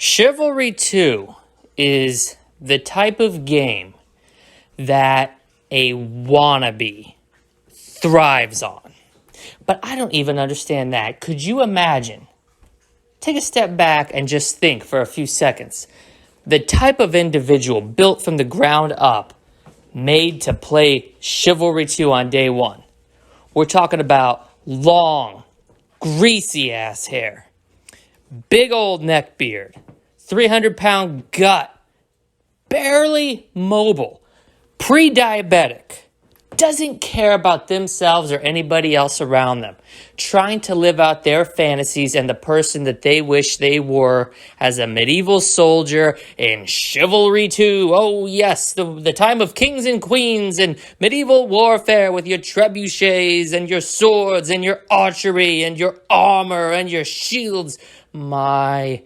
Chivalry 2 is the type of game that a wannabe thrives on. But I don't even understand that. Could you imagine? Take a step back and just think for a few seconds. The type of individual built from the ground up, made to play Chivalry 2 on day one. We're talking about long, greasy ass hair, big old neck beard, 300-pound gut, barely mobile, pre-diabetic, doesn't care about themselves or anybody else around them, trying to live out their fantasies and the person that they wish they were as a medieval soldier in Chivalry 2. Oh yes, the time of kings and queens and medieval warfare with your trebuchets and your swords and your archery and your armor and your shields. My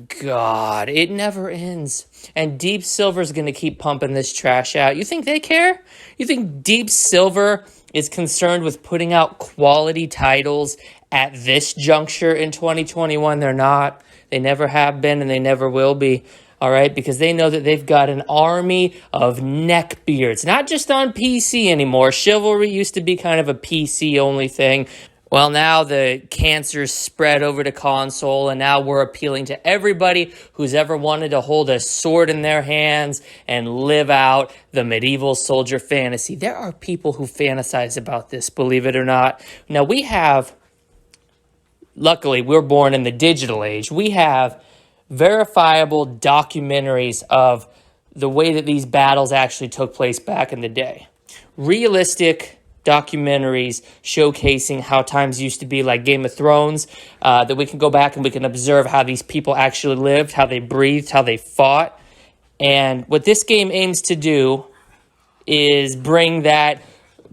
God, it never ends. And Deep Silver's going to keep pumping this trash out. You think they care? You think Deep Silver is concerned with putting out quality titles at this juncture in 2021? They're not. They never have been and they never will be. All right, because they know that they've got an army of neckbeards, not just on PC anymore. Chivalry used to be kind of a PC-only thing. Well, now the cancer's spread over to console, and now we're appealing to everybody who's ever wanted to hold a sword in their hands and live out the medieval soldier fantasy. There are people who fantasize about this, believe it or not. Now, luckily, we're born in the digital age. We have verifiable documentaries of the way that these battles actually took place back in the day. Realistic documentaries showcasing how times used to be, like Game of Thrones, that we can go back and we can observe how these people actually lived, how they breathed, how they fought. And what this game aims to do is bring that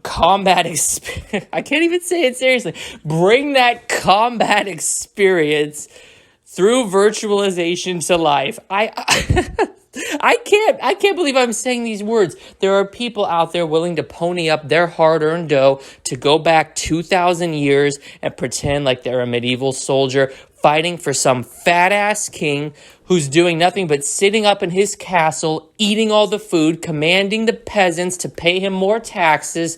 combat experience. I can't even say it seriously. Bring that combat experience through virtualization to life. I can't believe I'm saying these words. There are people out there willing to pony up their hard-earned dough to go back 2,000 years and pretend like they're a medieval soldier fighting for some fat-ass king who's doing nothing but sitting up in his castle, eating all the food, commanding the peasants to pay him more taxes.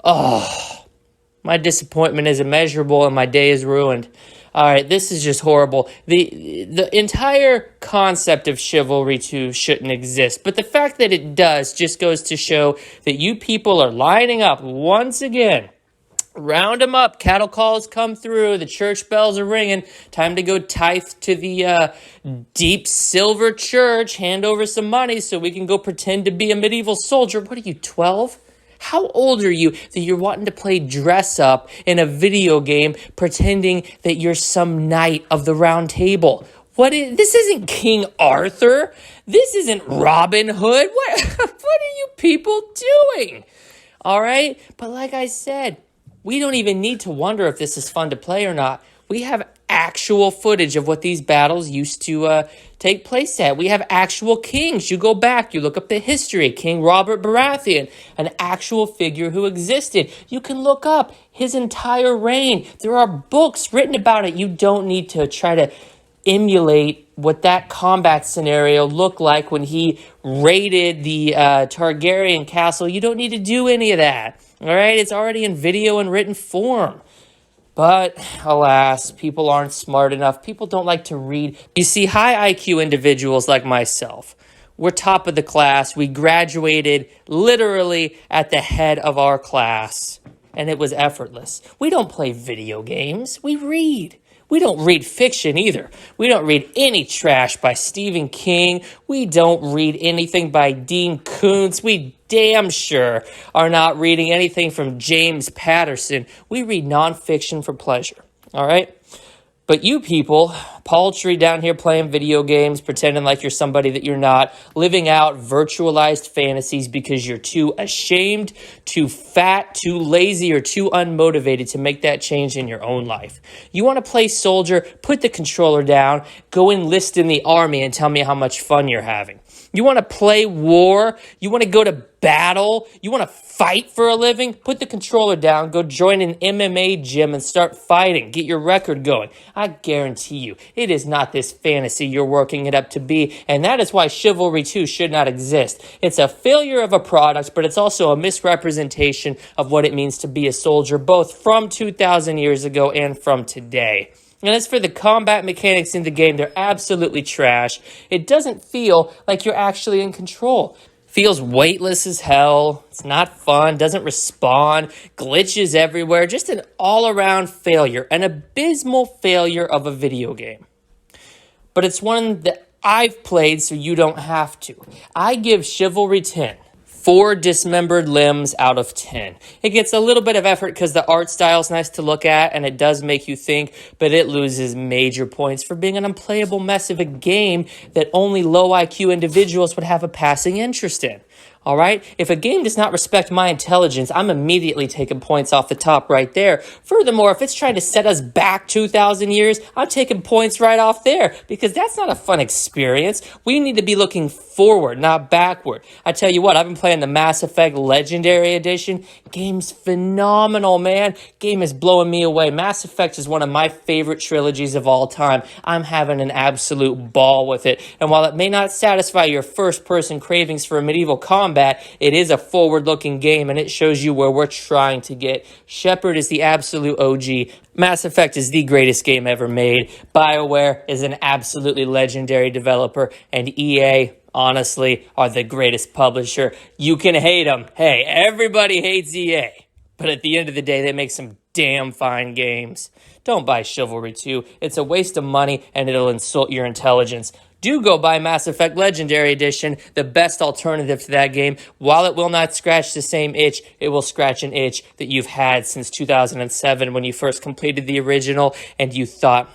Oh, my disappointment is immeasurable and my day is ruined. All right, this is just horrible. The entire concept of Chivalry 2 shouldn't exist, but the fact that it does just goes to show that you people are lining up once again. Round them up. Cattle calls come through. The church bells are ringing. Time to go tithe to the Deep Silver Church. Hand over some money so we can go pretend to be a medieval soldier. What are you, 12? How old are you that you're wanting to play dress up in a video game pretending that you're some knight of the round table? This isn't King Arthur. This isn't Robin Hood. What are you people doing? All right? But like I said, we don't even need to wonder if this is fun to play or not. We have actual footage of what these battles used to take place at. We have actual kings. You go back, you look up the history. King Robert Baratheon, an actual figure who existed. You can look up his entire reign. There are books written about it. You don't need to try to emulate what that combat scenario looked like when he raided the Targaryen castle. You don't need to do any of that. All right? It's already in video and written form. But, alas, people aren't smart enough. People don't like to read. You see, high IQ individuals like myself, we're top of the class. We graduated literally at the head of our class, and it was effortless. We don't play video games. We read. We don't read fiction either. We don't read any trash by Stephen King. We don't read anything by Dean Koontz. We damn sure are not reading anything from James Patterson. We read nonfiction for pleasure, all right? But you people, paltry down here playing video games, pretending like you're somebody that you're not, living out virtualized fantasies because you're too ashamed, too fat, too lazy, or too unmotivated to make that change in your own life. You want to play soldier? Put the controller down, go enlist in the army, and tell me how much fun you're having. You want to play war? You want to go to battle? You want to fight for a living? Put the controller down, go join an MMA gym and start fighting. Get your record going. I guarantee you, it is not this fantasy you're working it up to be, and that is why Chivalry 2 should not exist. It's a failure of a product, but it's also a misrepresentation of what it means to be a soldier, both from 2,000 years ago and from today. And as for the combat mechanics in the game, they're absolutely trash. It doesn't feel like you're actually in control. Feels weightless as hell. It's not fun, doesn't respond, glitches everywhere. Just an all-around failure, an abysmal failure of a video game. But it's one that I've played so you don't have to. I give Chivalry 10. 4 dismembered limbs out of 10. It gets a little bit of effort because the art style is nice to look at and it does make you think, but it loses major points for being an unplayable mess of a game that only low IQ individuals would have a passing interest in. All right? If a game does not respect my intelligence, I'm immediately taking points off the top right there. Furthermore, if it's trying to set us back 2,000 years, I'm taking points right off there because that's not a fun experience. We need to be looking forward, not backward. I tell you what, I've been playing the Mass Effect Legendary Edition. Game's phenomenal, man. Game is blowing me away. Mass Effect is one of my favorite trilogies of all time. I'm having an absolute ball with it. And while it may not satisfy your first-person cravings for a medieval combat, it is a forward-looking game, and it shows you where we're trying to get. Shepard is the absolute OG. Mass Effect is the greatest game ever made. BioWare is an absolutely legendary developer, and EA, honestly, are the greatest publisher. You can hate them. Hey, everybody hates EA. But at the end of the day, they make some damn fine games. Don't buy Chivalry 2. It's a waste of money, and it'll insult your intelligence. Do go buy Mass Effect Legendary Edition, the best alternative to that game. While it will not scratch the same itch, it will scratch an itch that you've had since 2007 when you first completed the original, and you thought,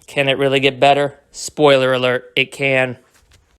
can it really get better? Spoiler alert, it can.